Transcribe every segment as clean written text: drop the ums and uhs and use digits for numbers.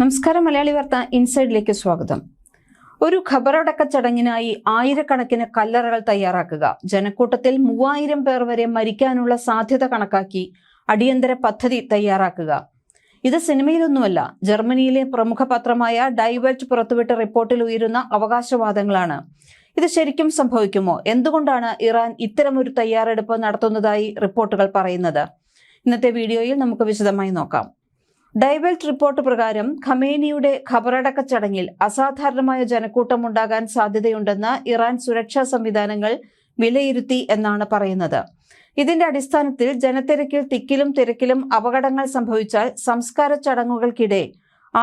നമസ്കാരം. മലയാളി വാർത്ത ഇൻസൈഡിലേക്ക് സ്വാഗതം. ഒരു ഖബറടക്ക ചടങ്ങിനായി ആയിരക്കണക്കിന് കല്ലറകൾ തയ്യാറാക്കുക. ജനക്കൂട്ടത്തിൽ 3000 പേർ വരെ മരിക്കാനുള്ള സാധ്യത കണക്കാക്കി അടിയന്തര പദ്ധതി തയ്യാറാക്കുക. ഇത് സിനിമയിലൊന്നുമല്ല, ജർമ്മനിയിലെ പ്രമുഖ പത്രമായ ഡൈ വെൽറ്റ് പുറത്തുവിട്ട റിപ്പോർട്ടിൽ ഉയരുന്ന അവകാശവാദങ്ങളാണ്. ഇത് ശരിക്കും സംഭവിക്കുമോ? എന്തുകൊണ്ടാണ് ഇറാൻ ഇത്തരമൊരു തയ്യാറെടുപ്പ് നടത്തുന്നതായി റിപ്പോർട്ടുകൾ പറയുന്നത്? ഇന്നത്തെ വീഡിയോയിൽ നമുക്ക് വിശദമായി നോക്കാം. ഡൈ വെൽറ്റ് റിപ്പോർട്ട് പ്രകാരം ഖമേനിയുടെ ഖബറടക്ക ചടങ്ങിൽ അസാധാരണമായ ജനക്കൂട്ടം ഉണ്ടാകാൻ സാധ്യതയുണ്ടെന്ന് ഇറാൻ സുരക്ഷാ സംവിധാനങ്ങൾ വിലയിരുത്തി എന്നാണ് പറയുന്നത്. ഇതിന്റെ അടിസ്ഥാനത്തിൽ ജനത്തിരക്കിൽ തിക്കിലും തിരക്കിലും അപകടങ്ങൾ സംഭവിച്ചാൽ സംസ്കാര ചടങ്ങുകൾക്കിടെ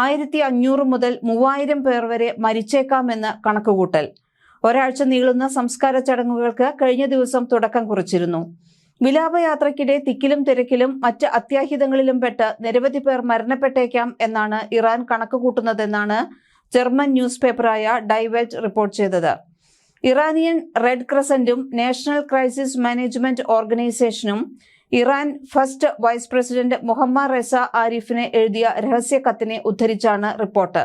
1500 മുതൽ 3000 പേർ വരെ മരിച്ചേക്കാമെന്ന് കണക്കുകൂട്ടൽ. ഒരാഴ്ച നീളുന്ന സംസ്കാര ചടങ്ങുകൾക്ക് കഴിഞ്ഞ ദിവസം തുടക്കം കുറിച്ചിരുന്നു. വിലാപയാത്രയ്ക്കിടെ തിക്കിലും തിരക്കിലും മറ്റ് അത്യാഹിതങ്ങളിലും പെട്ട് നിരവധി പേർ മരണപ്പെട്ടേക്കാം എന്നാണ് ഇറാൻ കണക്കുകൂട്ടുന്നതെന്നാണ് ജർമ്മൻ ന്യൂസ് പേപ്പറായ ഡൈ വെൽറ്റ് റിപ്പോർട്ട് ചെയ്തത്. ഇറാനിയൻ റെഡ് ക്രസന്റും നാഷണൽ ക്രൈസിസ് മാനേജ്മെന്റ് ഓർഗനൈസേഷനും Iran first vice president Mohammad Reza ആരിഫിന് എഴുതിയ രഹസ്യ കത്തിനെ ഉദ്ധരിച്ചാണ് റിപ്പോർട്ട്.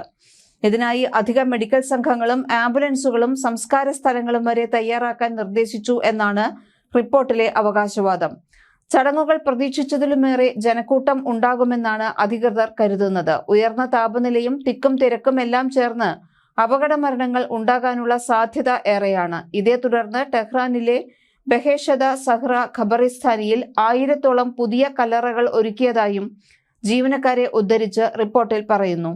ഇതിനായി അധിക മെഡിക്കൽ സംഘങ്ങളും ആംബുലൻസുകളും സംസ്കാര സ്ഥലങ്ങളും വരെ തയ്യാറാക്കാൻ നിർദ്ദേശിച്ചു എന്നാണ് റിപ്പോർട്ടിലെ അവകാശവാദം. ചടങ്ങുകൾ പ്രതീക്ഷിച്ചതിലുമേറെ ജനക്കൂട്ടം ഉണ്ടാകുമെന്നാണ് അധികൃതർ കരുതുന്നത്. ഉയർന്ന താപനിലയും തിക്കും തിരക്കും എല്ലാം ചേർന്ന് അപകട മരണങ്ങൾ ഉണ്ടാകാനുള്ള സാധ്യത ഏറെയാണ്. ഇതേ തുടർന്ന് ടെഹ്റാനിലെ ബഹേഷദ സഹ്റ ഖബറിസ്ഥാനിയിൽ 1000-ഓളം പുതിയ കല്ലറകൾ ഒരുക്കിയതായും ജീവനക്കാരെ ഉദ്ധരിച്ച് റിപ്പോർട്ടിൽ പറയുന്നു.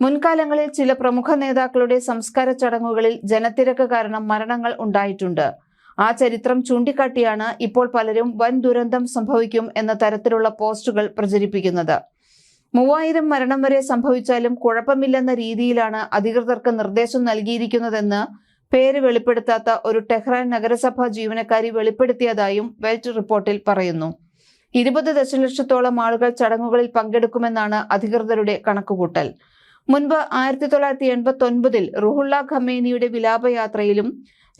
മുൻകാലങ്ങളിൽ ചില പ്രമുഖ നേതാക്കളുടെ സംസ്കാര ചടങ്ങുകളിൽ ജനത്തിരക്ക് കാരണം മരണങ്ങൾ ഉണ്ടായിട്ടുണ്ട്. ആ ചരിത്രം ചൂണ്ടിക്കാട്ടിയാണ് ഇപ്പോൾ പലരും വൻ ദുരന്തം സംഭവിക്കും എന്ന തരത്തിലുള്ള പോസ്റ്റുകൾ പ്രചരിപ്പിക്കുന്നത്. 3000 മരണം വരെ സംഭവിച്ചാലും കുഴപ്പമില്ലെന്ന രീതിയിലാണ് അധികൃതർക്ക് നിർദ്ദേശം നൽകിയിരിക്കുന്നതെന്ന് പേര് വെളിപ്പെടുത്താത്ത ഒരു ടെഹ്റാൻ നഗരസഭാ ജീവനക്കാരി വെളിപ്പെടുത്തിയതായും വെൽറ്റ് റിപ്പോർട്ടിൽ പറയുന്നു. 20 ദശലക്ഷത്തോളം ആളുകൾ ചടങ്ങുകളിൽ പങ്കെടുക്കുമെന്നാണ് അധികൃതരുടെ കണക്കുകൂട്ടൽ. മുൻപ് 1989 റുഹുള്ള ഖമേനിയുടെ വിലാപയാത്രയിലും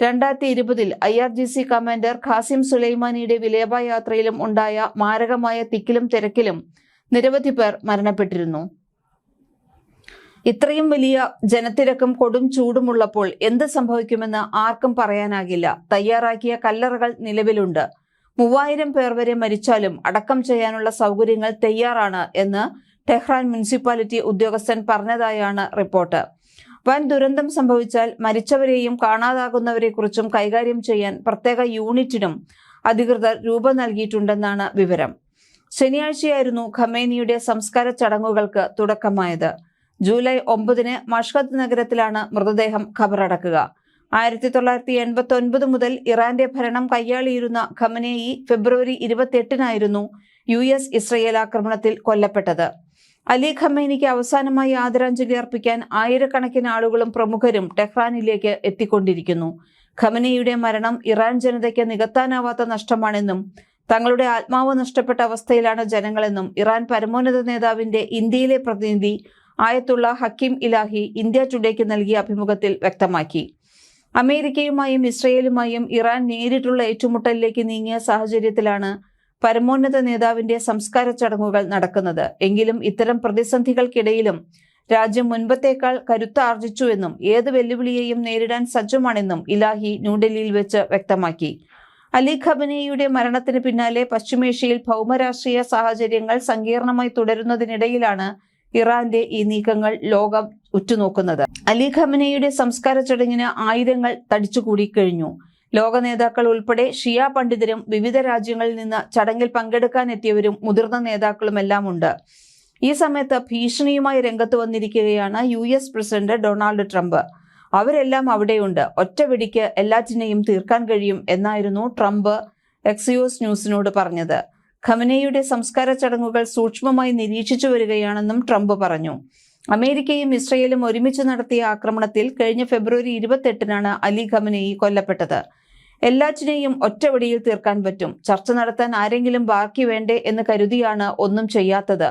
2020 IRGC കമാൻഡർ ഖാസിം സുലൈമാനിയുടെ വിലാപയാത്രയിലും ഉണ്ടായ മാരകമായ തിക്കിലും തിരക്കിലും നിരവധി പേർ മരണപ്പെട്ടിരുന്നു. ഇത്രയും വലിയ ജനത്തിരക്കും കൊടും ചൂടുമുള്ളപ്പോൾ എന്ത് സംഭവിക്കുമെന്ന് ആർക്കും പറയാനാകില്ല. തയ്യാറാക്കിയ കല്ലറകൾ നിലവിലുണ്ട്. 3000 പേർ വരെ മരിച്ചാലും അടക്കം ചെയ്യാനുള്ള സൗകര്യങ്ങൾ തയ്യാറാണ് എന്ന് ടെഹ്റാൻ മുനിസിപ്പാലിറ്റി ഉദ്യോഗസ്ഥൻ പറഞ്ഞതായാണ് റിപ്പോർട്ട്. വൻ ദുരന്തം സംഭവിച്ചാൽ മരിച്ചവരെയും കാണാതാകുന്നവരെക്കുറിച്ചും കൈകാര്യം ചെയ്യാൻ പ്രത്യേക യൂണിറ്റിനും അധികൃതർ രൂപം നൽകിയിട്ടുണ്ടെന്നാണ് വിവരം. ശനിയാഴ്ചയായിരുന്നു ഖമേനിയുടെ സംസ്കാര ചടങ്ങുകൾക്ക് തുടക്കമായത്. ജൂലൈ 9 മഷ്ഹദ് നഗരത്തിലാണ് മൃതദേഹം ഖബറടക്കുക. 1989 മുതൽ ഇറാന്റെ ഭരണം കൈയാളിയിരുന്ന ഖമനേയി ഫെബ്രുവരി 28 US ഇസ്രയേൽ ആക്രമണത്തിൽ കൊല്ലപ്പെട്ടത്. അലി ഖമേനിക്ക് അവസാനമായി ആദരാഞ്ജലി അർപ്പിക്കാൻ ആയിരക്കണക്കിന് ആളുകളും പ്രമുഖരും ടെഹ്റാനിലേക്ക് എത്തിക്കൊണ്ടിരിക്കുന്നു. ഖമനേയുടെ മരണം ഇറാൻ ജനതയ്ക്ക് നികത്താനാവാത്ത നഷ്ടമാണെന്നും തങ്ങളുടെ ആത്മാവ് നഷ്ടപ്പെട്ട അവസ്ഥയിലാണ് ജനങ്ങളെന്നും ഇറാൻ പരമോന്നത നേതാവിന്റെ ഇന്ത്യയിലെ പ്രതിനിധി ആയത്തുള്ള ഹക്കീം ഇലാഹി ഇന്ത്യ ടുഡേക്ക് നൽകിയ അഭിമുഖത്തിൽ വ്യക്തമാക്കി. അമേരിക്കയുമായും ഇസ്രയേലുമായും ഇറാൻ നേരിട്ടുള്ള ഏറ്റുമുട്ടലിലേക്ക് നീങ്ങിയ സാഹചര്യത്തിലാണ് പരമോന്നത നേതാവിന്റെ സംസ്കാര ചടങ്ങുകൾ നടക്കുന്നത്. എങ്കിലും ഇത്തരം പ്രതിസന്ധികൾക്കിടയിലും രാജ്യം മുൻപത്തേക്കാൾ കരുത്താർജിച്ചുവെന്നും ഏത് വെല്ലുവിളിയെയും നേരിടാൻ സജ്ജമാണെന്നും ഇലാഹി ന്യൂഡൽഹിയിൽ വെച്ച് വ്യക്തമാക്കി. അലി ഖമനേയുടെ മരണത്തിന് പിന്നാലെ പശ്ചിമേഷ്യയിൽ ഭൗമരാഷ്ട്രീയ സാഹചര്യങ്ങൾ സങ്കീർണമായി തുടരുന്നതിനിടയിലാണ് ഇറാന്റെ ഈ നീക്കങ്ങൾ ലോകം ഉറ്റുനോക്കുന്നത്. അലി ഖമനേയുടെ സംസ്കാര ചടങ്ങിന് ആയിരങ്ങൾ തടിച്ചുകൂടി കഴിഞ്ഞു. ലോക നേതാക്കൾ ഉൾപ്പെടെ ഷിയ പണ്ഡിതരും വിവിധ രാജ്യങ്ങളിൽ നിന്ന് ചടങ്ങിൽ പങ്കെടുക്കാനെത്തിയവരും മുതിർന്ന നേതാക്കളുമെല്ലാം ഉണ്ട്. ഈ സമയത്ത് ഭീഷണിയുമായി രംഗത്ത് വന്നിരിക്കുകയാണ് US പ്രസിഡന്റ് ഡൊണാൾഡ് ട്രംപ്. അവരെല്ലാം അവിടെയുണ്ട്, ഒറ്റ വെടിക്ക് എല്ലാറ്റിനെയും തീർക്കാൻ കഴിയും എന്നായിരുന്നു ട്രംപ് എക്സിയോസ് ന്യൂസിനോട് പറഞ്ഞത്. ഖമനേയുടെ സംസ്കാര ചടങ്ങുകൾ സൂക്ഷ്മമായി നിരീക്ഷിച്ചു വരികയാണെന്നും ട്രംപ് പറഞ്ഞു. അമേരിക്കയും ഇസ്രയേലും ഒരുമിച്ച് നടത്തിയ ആക്രമണത്തിൽ കഴിഞ്ഞ ഫെബ്രുവരി 28 അലി ഖമനേയി കൊല്ലപ്പെട്ടത്. എല്ലാറ്റിനെയും ഒറ്റവടിയിൽ തീർക്കാൻ പറ്റും. ചർച്ച നടത്താൻ ആരെങ്കിലും ബാക്കി വേണ്ടേ എന്ന് കരുതിയാണ് ഒന്നും ചെയ്യാത്തത്.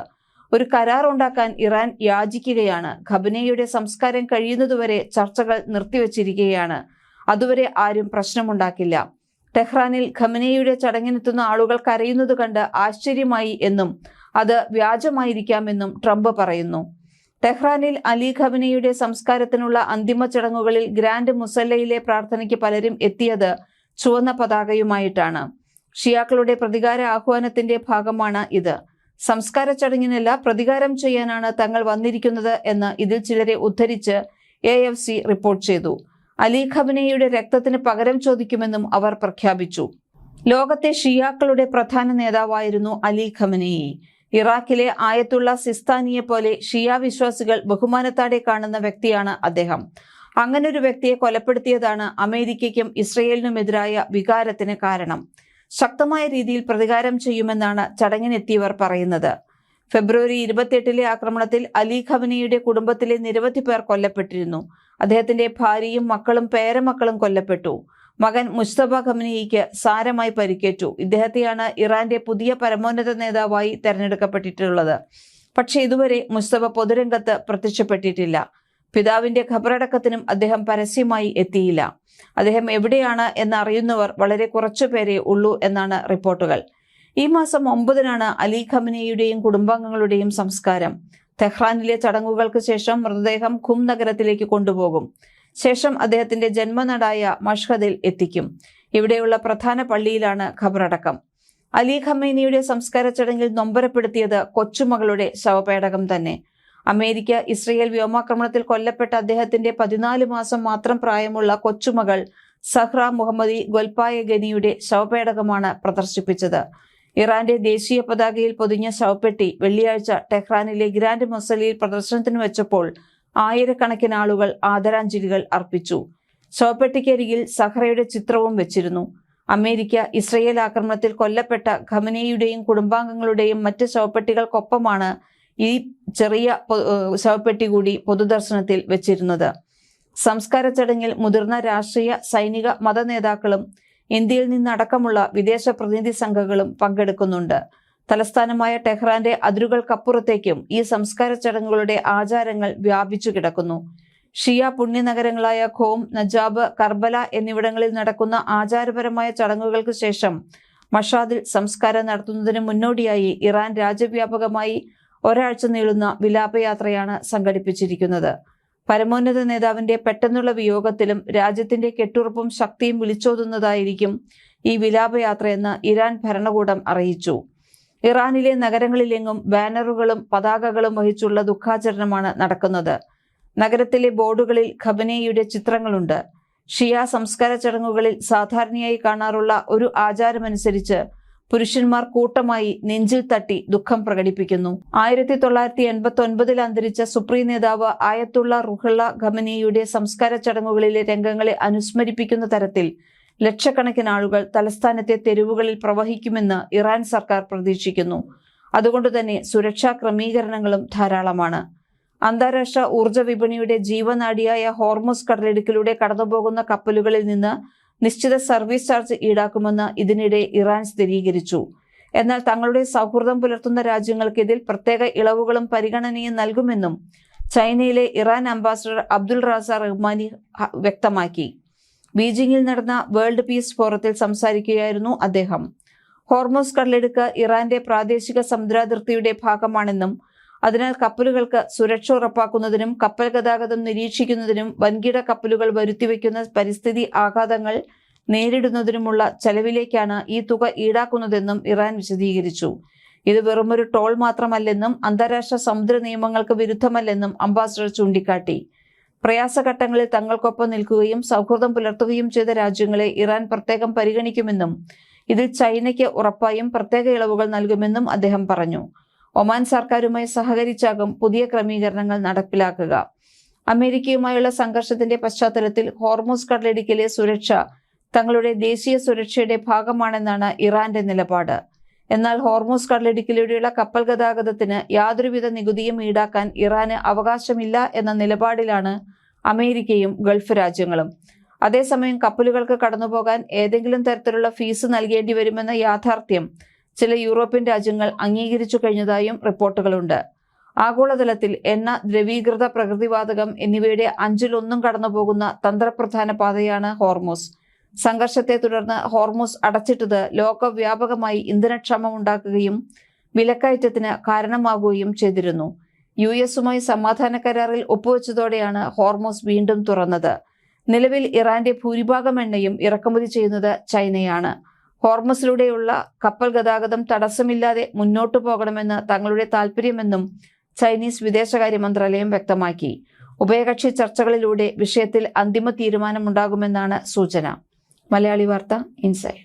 ഒരു കരാർ ഉണ്ടാക്കാൻ ഇറാൻ യാചിക്കുകയാണ്. ഖമനേയുടെ സംസ്കാരം കഴിയുന്നതുവരെ ചർച്ചകൾ നിർത്തിവച്ചിരിക്കുകയാണ്. അതുവരെ ആരും പ്രശ്നമുണ്ടാക്കില്ല. ടെഹ്റാനിൽ ഖമനേയുടെ ചടങ്ങിനെത്തുന്ന ആളുകൾ കരയുന്നത് കണ്ട് ആശ്ചര്യമായി എന്നും അത് വ്യാജമായിരിക്കാമെന്നും ട്രംപ് പറയുന്നു. ടെഹ്റാനിൽ അലി ഖമനയുടെ സംസ്കാരത്തിനുള്ള അന്തിമ ചടങ്ങുകളിൽ ഗ്രാൻഡ് മുസല്ലയിലെ പ്രാർത്ഥനയ്ക്ക് പലരും എത്തിയത് ചുവന്ന പതാകയുമായിട്ടാണ്. ഷിയാക്കളുടെ പ്രതികാര ആഹ്വാനത്തിന്റെ ഭാഗമാണ് ഇത്. സംസ്കാര ചടങ്ങിനല്ല, പ്രതികാരം ചെയ്യാനാണ് തങ്ങൾ വന്നിരിക്കുന്നത് എന്ന് ഇതിൽ ചിലരെ ഉദ്ധരിച്ച് AFC റിപ്പോർട്ട് ചെയ്തു. അലി ഖമനയുടെ രക്തത്തിന് പകരം ചോദിക്കുമെന്നും അവർ പ്രഖ്യാപിച്ചു. ലോകത്തെ ഷിയാക്കളുടെ പ്രധാന നേതാവായിരുന്നു അലി ഖമനയി. ഇറാഖിലെ ആയത്തുള്ള സിസ്താനിയെ പോലെ ഷിയ വിശ്വാസികൾ ബഹുമാനത്തോടെ കാണുന്ന വ്യക്തിയാണ് അദ്ദേഹം. അങ്ങനൊരു വ്യക്തിയെ കൊലപ്പെടുത്തിയതാണ് അമേരിക്കയ്ക്കും ഇസ്രയേലിനുമെതിരായ വികാരത്തിന് കാരണം. ശക്തമായ രീതിയിൽ പ്രതികാരം ചെയ്യുമെന്നാണ് ചടങ്ങിനെത്തിയവർ പറയുന്നത്. ഫെബ്രുവരി 28 ആക്രമണത്തിൽ അലി ഖമനയുടെ കുടുംബത്തിലെ നിരവധി പേർ കൊല്ലപ്പെട്ടിരുന്നു. അദ്ദേഹത്തിന്റെ ഭാര്യയും മക്കളും പേരമക്കളും കൊല്ലപ്പെട്ടു. മകൻ മുസ്തഫ ഖമനയിക്ക് സാരമായി പരിക്കേറ്റു. ഇദ്ദേഹത്തെയാണ് ഇറാന്റെ പുതിയ പരമോന്നത നേതാവായി തെരഞ്ഞെടുക്കപ്പെട്ടിട്ടുള്ളത്. പക്ഷേ ഇതുവരെ മുസ്തഫ പൊതുരംഗത്ത് പ്രത്യക്ഷപ്പെട്ടിട്ടില്ല. പിതാവിന്റെ ഖബറടക്കത്തിനും അദ്ദേഹം പരസ്യമായി എത്തിയില്ല. അദ്ദേഹം എവിടെയാണ് എന്നറിയുന്നവർ വളരെ കുറച്ചുപേരേ ഉള്ളൂ എന്നാണ് റിപ്പോർട്ടുകൾ. ഈ മാസം 9 അലി ഖമനയുടെയും കുടുംബാംഗങ്ങളുടെയും സംസ്കാരം. തെഹ്റാനിലെ ചടങ്ങുകൾക്ക് ശേഷം മൃതദേഹം ഖും നഗരത്തിലേക്ക് കൊണ്ടുപോകും. ശേഷം അദ്ദേഹത്തിന്റെ ജന്മനാടായ മഷ്ഹദിൽ എത്തിക്കും. ഇവിടെയുള്ള പ്രധാന പള്ളിയിലാണ് ഖബറടക്കം. അലി ഖമേനിയുടെ സംസ്കാര ചടങ്ങിൽ നൊമ്പരപ്പെടുത്തിയത് കൊച്ചുമകളുടെ ശവപേടകം തന്നെ. അമേരിക്ക ഇസ്രയേൽ വ്യോമാക്രമണത്തിൽ കൊല്ലപ്പെട്ട അദ്ദേഹത്തിന്റെ 14 മാസം മാത്രം പ്രായമുള്ള കൊച്ചുമകൾ സഹ്റ മുഹമ്മദി ഗൊൽപായ ഗനിയുടെ ശവപേടകമാണ് പ്രദർശിപ്പിച്ചത്. ഇറാന്റെ ദേശീയ പതാകയിൽ പൊതിഞ്ഞ ശവപ്പെട്ടി വെള്ളിയാഴ്ച ടെഹ്റാനിലെ ഗ്രാൻഡ് മുസല്ലയിൽ പ്രദർശനത്തിന് വെച്ചപ്പോൾ ആയിരക്കണക്കിന് ആളുകൾ ആദരാഞ്ജലികൾ അർപ്പിച്ചു. ശവപ്പെട്ടിക്കരികിൽ സഹ്റയുടെ ചിത്രവും വെച്ചിരുന്നു. അമേരിക്ക ഇസ്രയേൽ ആക്രമണത്തിൽ കൊല്ലപ്പെട്ട ഖമനയുടെയും കുടുംബാംഗങ്ങളുടെയും മറ്റ് ശവപ്പെട്ടികൾക്കൊപ്പമാണ് ഈ ചെറിയ ശവപ്പെട്ടി കൂടി പൊതുദർശനത്തിൽ വെച്ചിരുന്നത്. സംസ്കാര ചടങ്ങിൽ മുതിർന്ന രാഷ്ട്രീയ, സൈനിക, മത നേതാക്കളും ഇന്ത്യയിൽ നിന്നടക്കമുള്ള വിദേശ പ്രതിനിധി സംഘങ്ങളും പങ്കെടുക്കുന്നുണ്ട്. തലസ്ഥാനമായ ടെഹ്റാന്റെ അതിരുകൾക്കപ്പുറത്തേക്കും ഈ സംസ്കാര ചടങ്ങുകളുടെ ആചാരങ്ങൾ വ്യാപിച്ചു കിടക്കുന്നു. ഷിയ പുണ്യനഗരങ്ങളായ ഖോം, നജാബ്, കർബല എന്നിവിടങ്ങളിൽ നടക്കുന്ന ആചാരപരമായ ചടങ്ങുകൾക്ക് ശേഷം മഷാദിൽ സംസ്കാരം നടത്തുന്നതിന് മുന്നോടിയായി ഇറാൻ രാജ്യവ്യാപകമായി ഒരാഴ്ച നീളുന്ന വിലാപയാത്രയാണ് സംഘടിപ്പിച്ചിരിക്കുന്നത്. പരമോന്നത നേതാവിന്റെ പെട്ടെന്നുള്ള വിയോഗത്തിലും രാജ്യത്തിന്റെ കെട്ടുറപ്പും ശക്തിയും വിളിച്ചോതുന്നതായിരിക്കും ഈ വിലാപയാത്രയെന്ന് ഇറാൻ ഭരണകൂടം അറിയിച്ചു. ഇറാനിലെ നഗരങ്ങളിലെങ്ങും ബാനറുകളും പതാകകളും വഹിച്ചുള്ള ദുഃഖാചരണമാണ് നടക്കുന്നത്. നഗരത്തിലെ ബോർഡുകളിൽ ഖമനയുടെ ചിത്രങ്ങളുണ്ട്. ഷിയ സംസ്കാര ചടങ്ങുകളിൽ സാധാരണയായി കാണാറുള്ള ഒരു ആചാരമനുസരിച്ച് പുരുഷന്മാർ കൂട്ടമായി നെഞ്ചിൽ തട്ടി ദുഃഖം പ്രകടിപ്പിക്കുന്നു. 1989 അന്തരിച്ച സുപ്രീം നേതാവ് ആയത്തുള്ള റുഹുള്ള ഖമനയുടെ സംസ്കാര ചടങ്ങുകളിലെ രംഗങ്ങളെ അനുസ്മരിപ്പിക്കുന്ന തരത്തിൽ ലക്ഷക്കണക്കിന് ആളുകൾ തലസ്ഥാനത്തെ തെരുവുകളിൽ പ്രവഹിക്കുമെന്ന് ഇറാൻ സർക്കാർ പ്രതീക്ഷിക്കുന്നു. അതുകൊണ്ട് തന്നെ സുരക്ഷാ ക്രമീകരണങ്ങളും ധാരാളമാണ്. അന്താരാഷ്ട്ര ഊർജ്ജ വിപണിയുടെ ജീവനാഡിയായ ഹോർമുസ് കടലിടുക്കിലൂടെ കടന്നുപോകുന്ന കപ്പലുകളിൽ നിന്ന് നിശ്ചിത സർവീസ് ചാർജ് ഈടാക്കുമെന്ന് ഇതിനിടെ ഇറാൻ സ്ഥിരീകരിച്ചു. എന്നാൽ തങ്ങളുടെ സൗഹൃദം പുലർത്തുന്ന രാജ്യങ്ങൾക്ക് ഇതിൽ പ്രത്യേക ഇളവുകളും പരിഗണനയും നൽകുമെന്നും ചൈനയിലെ ഇറാൻ അംബാസഡർ അബ്ദുൾ റാസ റഹ്മാനി വ്യക്തമാക്കി. ബീജിംഗിൽ നടന്ന വേൾഡ് പീസ് ഫോറത്തിൽ സംസാരിക്കുകയായിരുന്നു അദ്ദേഹം. ഹോർമുസ് കടലിടുക്ക് ഇറാന്റെ പ്രാദേശിക സമുദ്രാതിർത്തിയുടെ ഭാഗമാണെന്നും അതിനാൽ കപ്പലുകൾക്ക് സുരക്ഷ ഉറപ്പാക്കുന്നതിനും കപ്പൽ ഗതാഗതം നിരീക്ഷിക്കുന്നതിനും വൻകിട കപ്പലുകൾ വരുത്തിവെക്കുന്ന പരിസ്ഥിതി ആഘാതങ്ങൾ നേരിടുന്നതിനുമുള്ള ചെലവിലേക്കാണ് ഈ തുക ഈടാക്കുന്നതെന്നും ഇറാൻ വിശദീകരിച്ചു. ഇത് വെറുമൊരു ടോൾ മാത്രമല്ലെന്നും അന്താരാഷ്ട്ര സമുദ്ര നിയമങ്ങൾക്ക് വിരുദ്ധമല്ലെന്നും അംബാസഡർ ചൂണ്ടിക്കാട്ടി. പ്രയാസഘട്ടങ്ങളിൽ തങ്ങൾക്കൊപ്പം നിൽക്കുകയും സൗഹൃദം പുലർത്തുകയും ചെയ്ത രാജ്യങ്ങളെ ഇറാൻ പ്രത്യേകം പരിഗണിക്കുമെന്നും ഇതിൽ ചൈനയ്ക്ക് ഉറപ്പായും പ്രത്യേക ഇളവുകൾ നൽകുമെന്നും അദ്ദേഹം പറഞ്ഞു. ഒമാൻ സർക്കാരുമായി സഹകരിച്ചാകും പുതിയ ക്രമീകരണങ്ങൾ നടപ്പിലാക്കുക. അമേരിക്കയുമായുള്ള സംഘർഷത്തിന്റെ പശ്ചാത്തലത്തിൽ ഹോർമുസ് കടലിടുക്കിലെ സുരക്ഷ തങ്ങളുടെ ദേശീയ സുരക്ഷയുടെ ഭാഗമാണെന്നാണ് ഇറാന്റെ നിലപാട്. എന്നാൽ ഹോർമുസ് കടലിടുക്കിലൂടെയുള്ള കപ്പൽ ഗതാഗതത്തിന് യാതൊരുവിധ നികുതിയും ഈടാക്കാൻ ഇറാന് അവകാശമില്ല എന്ന നിലപാടിലാണ് അമേരിക്കയും ഗൾഫ് രാജ്യങ്ങളും. അതേസമയം കപ്പലുകൾക്ക് കടന്നുപോകാൻ ഏതെങ്കിലും തരത്തിലുള്ള ഫീസ് നൽകേണ്ടി വരുമെന്ന യാഥാർത്ഥ്യം ചില യൂറോപ്യൻ രാജ്യങ്ങൾ അംഗീകരിച്ചു കഴിഞ്ഞതായും റിപ്പോർട്ടുകളുണ്ട്. ആഗോളതലത്തിൽ എണ്ണ, ദ്രവീകൃത പ്രകൃതിവാതകം എന്നിവയുടെ 1/5 കടന്നുപോകുന്ന തന്ത്രപ്രധാന പാതയാണ് ഹോർമുസ്. സംഘർഷത്തെ തുടർന്ന് ഹോർമുസ് അടച്ചിട്ടത് ലോകവ്യാപകമായി ഇന്ധനക്ഷാമം ഉണ്ടാക്കുകയും വിലക്കയറ്റത്തിന് കാരണമാകുകയും ചെയ്തിരുന്നു. US-ഉമായി സമാധാന കരാറിൽ ഒപ്പുവെച്ചതോടെയാണ് ഹോർമോസ് വീണ്ടും തുറന്നത്. നിലവിൽ ഇറാന്റെ ഭൂരിഭാഗം എണ്ണയും ഇറക്കുമതി ചെയ്യുന്നത് ചൈനയാണ്. ഹോർമസിലൂടെയുള്ള കപ്പൽ ഗതാഗതം തടസ്സമില്ലാതെ മുന്നോട്ടു പോകണമെന്ന് തങ്ങളുടെ താൽപര്യമെന്നും ചൈനീസ് വിദേശകാര്യ മന്ത്രാലയം വ്യക്തമാക്കി. ഉഭയകക്ഷി ചർച്ചകളിലൂടെ വിഷയത്തിൽ അന്തിമ തീരുമാനമുണ്ടാകുമെന്നാണ് സൂചന. മലയാളി വാർത്ത ഇൻസൈഡ്.